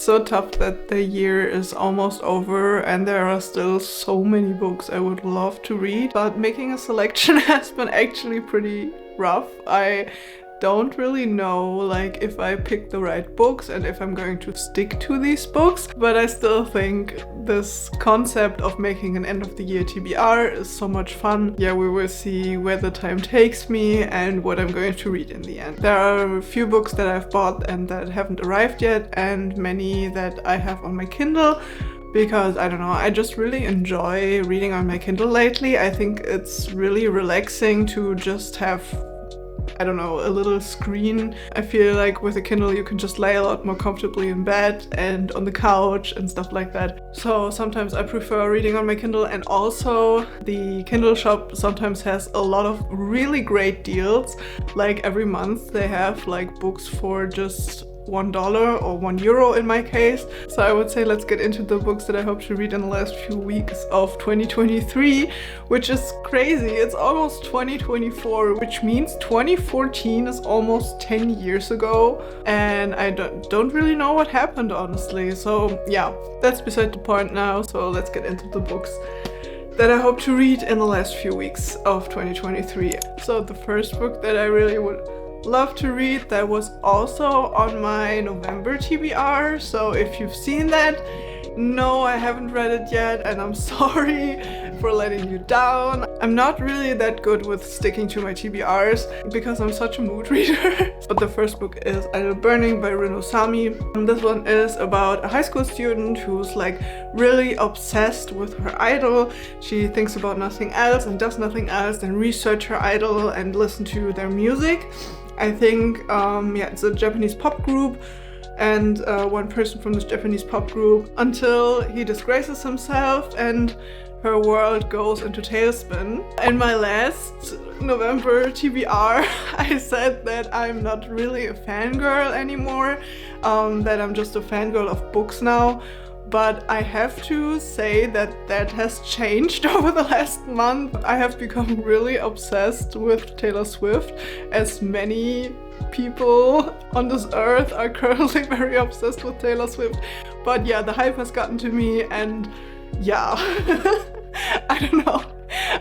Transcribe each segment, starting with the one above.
so tough that the year is almost over and there are still so many books I would love to read, but making a selection has been actually pretty rough. I don't really know like if I pick the right books and if I'm going to stick to these books, but I still think this concept of making an end of the year TBR is so much fun. Yeah, we will see where the time takes me and what I'm going to read in the end. There are a few books that I've bought and that haven't arrived yet, and many that I have on my Kindle, because I don't know, I just really enjoy reading on my Kindle lately. I think it's really relaxing to just have, I don't know, a little screen. I feel like with a Kindle you can just lay a lot more comfortably in bed and on the couch and stuff like that. So sometimes I prefer reading on my Kindle, and also the Kindle shop sometimes has a lot of really great deals. Like every month they have like books for just $1 or €1 in my case. So I would say let's get into the books that I hope to read in the last few weeks of 2023, which is crazy. It's almost 2024, which means 2014 is almost 10 years ago, and I don't really know what happened, honestly. So yeah, that's beside the point now. So let's get into the books that I hope to read in the last few weeks of 2023. So the first book that I really would love to read, that was also on my November TBR, so if you've seen that, no, I haven't read it yet, and I'm sorry for letting you down. I'm not really that good with sticking to my TBRs because I'm such a mood reader. But the first book is Idle Burning by Rin Osami. And this one is about a high school student who's like really obsessed with her idol. She thinks about nothing else and does nothing else than research her idol and listen to their music. I think, it's a Japanese pop group, and one person from this Japanese pop group, until he disgraces himself and her world goes into tailspin. In my last November TBR, I said that I'm not really a fangirl anymore, that I'm just a fangirl of books now. But I have to say that that has changed over the last month. I have become really obsessed with Taylor Swift, as many people on this earth are currently very obsessed with Taylor Swift. But yeah, the hype has gotten to me, and yeah, I don't know.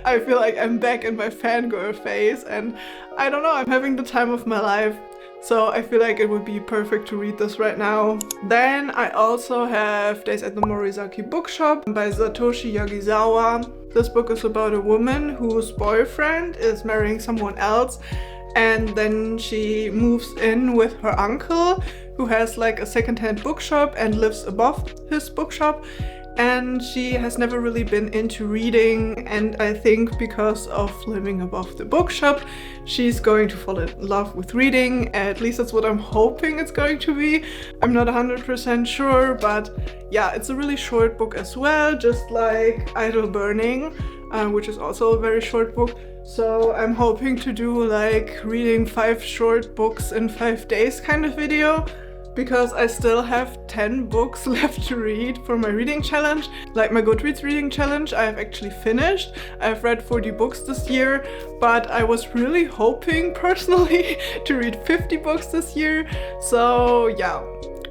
I feel like I'm back in my fangirl phase, and I don't know, I'm having the time of my life. So I feel like it would be perfect to read this right now. Then I also have Days at the Morizaki Bookshop by Satoshi Yagisawa. This book is about a woman whose boyfriend is marrying someone else, and then she moves in with her uncle, who has like a secondhand bookshop and lives above his bookshop. And she has never really been into reading, and I think because of living above the bookshop, she's going to fall in love with reading. At least that's what I'm hoping it's going to be. I'm not 100% sure, but yeah, it's a really short book as well, just like Idle Burning, which is also a very short book. So I'm hoping to do like reading 5 short books in 5 days kind of video, because I still have 10 books left to read for my reading challenge. Like my Goodreads reading challenge, I have actually finished. I've read 40 books this year, but I was really hoping personally to read 50 books this year. So yeah,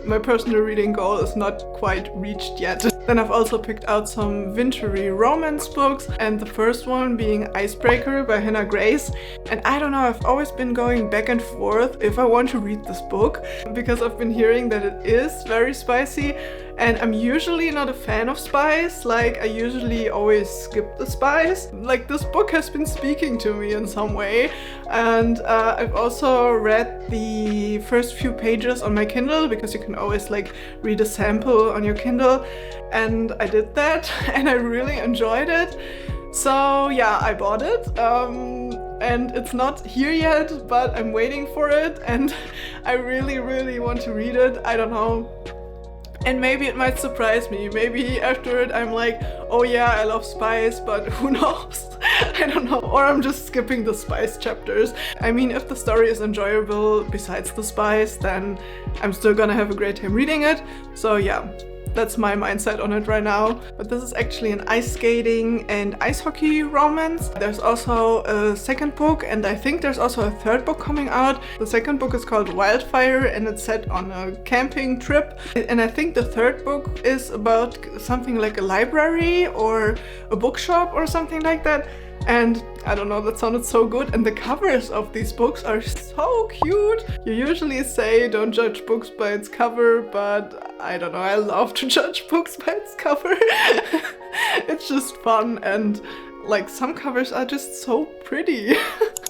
my personal reading goal is not quite reached yet. Then I've also picked out some wintry romance books, and the first one being Icebreaker by Hannah Grace. And I don't know, I've always been going back and forth if I want to read this book, because I've been hearing that it is very spicy, and I'm usually not a fan of spice. Like, I usually always skip the spice. Like, this book has been speaking to me in some way. And I've also read the first few pages on my Kindle, because you can always like read a sample on your Kindle. And I did that, and I really enjoyed it. So yeah, I bought it. And it's not here yet, but I'm waiting for it, and I really, really want to read it. I don't know. And maybe it might surprise me. Maybe after it I'm like, oh yeah, I love spice, but who knows? I don't know. Or I'm just skipping the spice chapters. I mean, if the story is enjoyable besides the spice, then I'm still gonna have a great time reading it. So yeah, That's my mindset on it right now. But this is actually an ice skating and ice hockey romance. There's also a second book, and I think there's also a third book coming out. The second book is called Wildfire, and it's set on a camping trip. And I think the third book is about something like a library or a bookshop or something like that. And I don't know, that sounded so good. And the covers of these books are so cute. You usually say don't judge books by its cover, but I don't know, I love to judge books by its cover. It's just fun, and like some covers are just so pretty.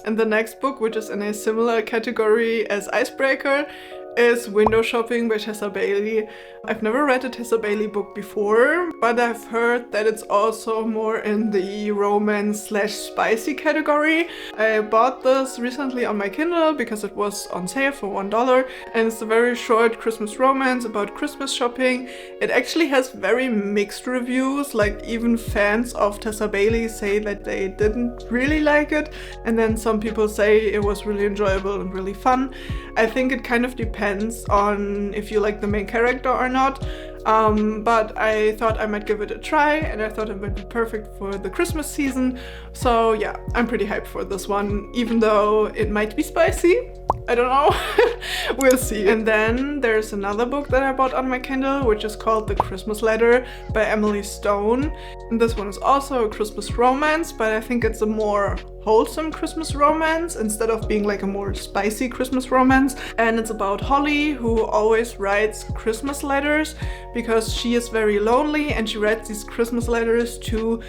And the next book, which is in a similar category as Icebreaker, is Window Shopping by Tessa Bailey. I've never read a Tessa Bailey book before, but I've heard that it's also more in the romance/spicy category. I bought this recently on my Kindle because it was on sale for $1, and it's a very short Christmas romance about Christmas shopping. It actually has very mixed reviews, like even fans of Tessa Bailey say that they didn't really like it, and then some people say it was really enjoyable and really fun. I think it kind of depends on if you like the main character or not, but I thought I might give it a try, and I thought it might be perfect for the Christmas season. So yeah, I'm pretty hyped for this one, even though it might be spicy. I don't know. We'll see. And then there's another book that I bought on my Kindle, which is called The Christmas Letter by Emily Stone. And this one is also a Christmas romance, but I think it's a more wholesome Christmas romance instead of being like a more spicy Christmas romance. And it's about Holly, who always writes Christmas letters because she is very lonely, and she writes these Christmas letters to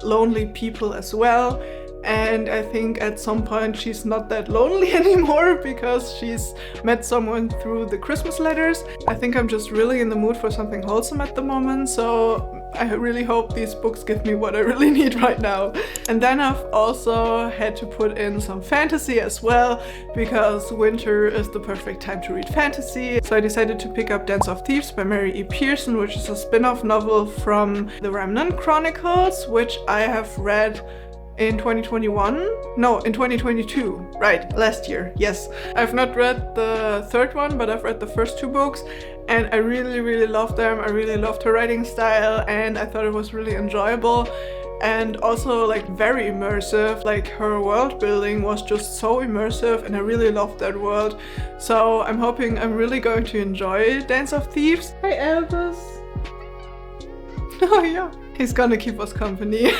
lonely people as well. And I think at some point she's not that lonely anymore because she's met someone through the Christmas letters. I think I'm just really in the mood for something wholesome at the moment, so I really hope these books give me what I really need right now. And then I've also had to put in some fantasy as well, because winter is the perfect time to read fantasy. So I decided to pick up Dance of Thieves by Mary E. Pearson, which is a spin-off novel from the Remnant Chronicles, which I have read in 2021? No, in 2022. Right, last year, yes. I've not read the third one, but I've read the first two books, and I really loved them. I really loved her writing style, and I thought it was really enjoyable and also like very immersive. Like her world building was just so immersive, and I really loved that world. So I'm hoping I'm really going to enjoy Dance of Thieves. Hey Elvis! Oh yeah, he's gonna keep us company.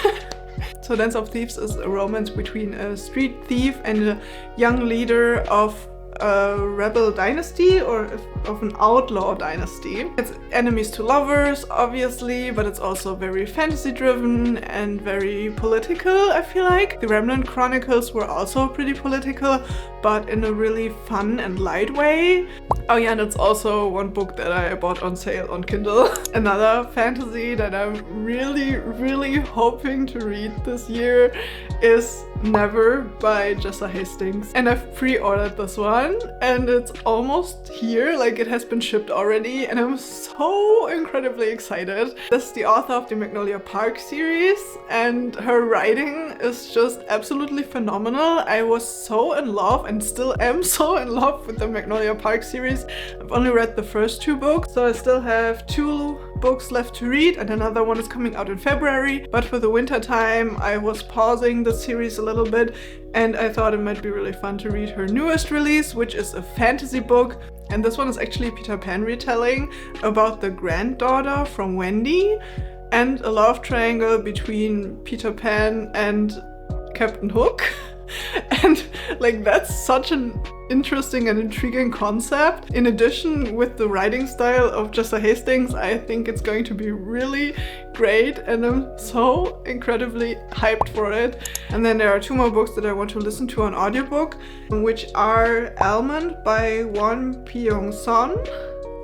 So Dance of Thieves is a romance between a street thief and a young leader of a rebel dynasty, or of an outlaw dynasty. It's enemies to lovers, obviously, but it's also very fantasy driven and very political, I feel like. The Remnant Chronicles were also pretty political, but in a really fun and light way. Oh yeah, and it's also one book that I bought on sale on Kindle. Another fantasy that I'm really hoping to read this year is Never by Jessa Hastings. And I've pre-ordered this one, and it's almost here, like it has been shipped already, and I'm so incredibly excited. This is the author of the Magnolia Park series, and her writing is just absolutely phenomenal. I was so in love, and still am so in love with the Magnolia Park series. I've only read the first two books, so I still have 2 books left to read, and another one is coming out in February. But for the winter time, I was pausing the series a little bit, and I thought it might be really fun to read her newest release, which is a fantasy book. And this one is actually a Peter Pan retelling about the granddaughter from Wendy, and a love triangle between Peter Pan and Captain Hook. And like, that's such an interesting and intriguing concept. In addition, with the writing style of Jessa Hastings, I think it's going to be really great, and I'm so incredibly hyped for it. And then there are 2 more books that I want to listen to on audiobook, which are Almond by Won Pyong-son.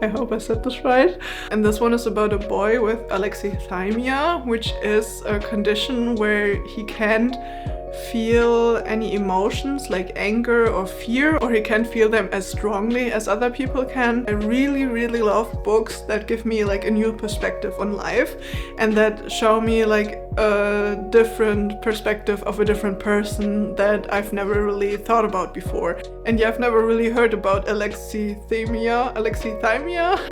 I hope I said this right. And this one is about a boy with alexithymia, which is a condition where he can't feel any emotions like anger or fear, or he can't feel them as strongly as other people can. I really, really love books that give me like a new perspective on life and that show me like a different perspective of a different person that I've never really thought about before. And yeah, I've never really heard about alexithymia.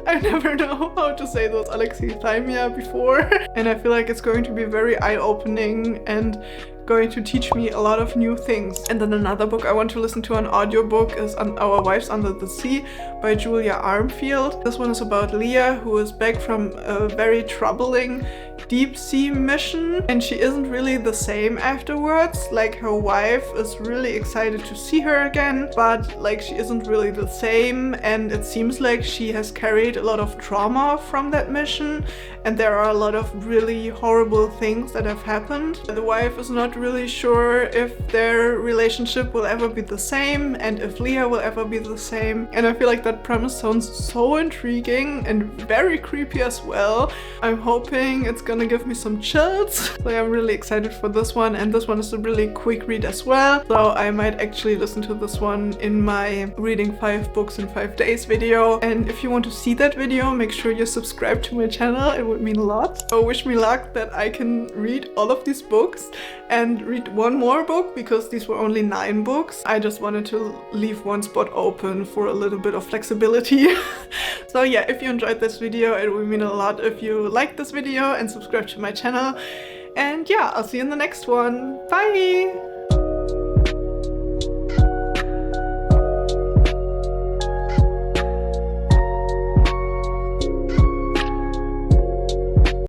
I never know how to say those alexithymia before. And I feel like it's going to be very eye-opening and going to teach me a lot of new things. And then another book I want to listen to on audiobook is Our Wives Under the Sea by Julia Armfield. This one is about Leah, who is back from a very troubling deep sea mission, and she isn't really the same afterwards. Like, her wife is really excited to see her again, but like she isn't really the same, and it seems like she has carried a lot of trauma from that mission, and there are a lot of really horrible things that have happened. The wife is not really sure if their relationship will ever be the same and if Leah will ever be the same, and I feel like that premise sounds so intriguing and very creepy as well. I'm hoping it's gonna give me some chills. So I'm really excited for this one, and this one is a really quick read as well, so I might actually listen to this one in my reading 5 books in 5 days video. And if you want to see that video, make sure you subscribe to my channel, it would mean a lot. So wish me luck that I can read all of these books and read one more book, because these were only 9 books. I just wanted to leave one spot open for a little bit of flexibility. So yeah, if you enjoyed this video, it would mean a lot if you liked this video and subscribe to my channel. And yeah, I'll see you in the next one. Bye!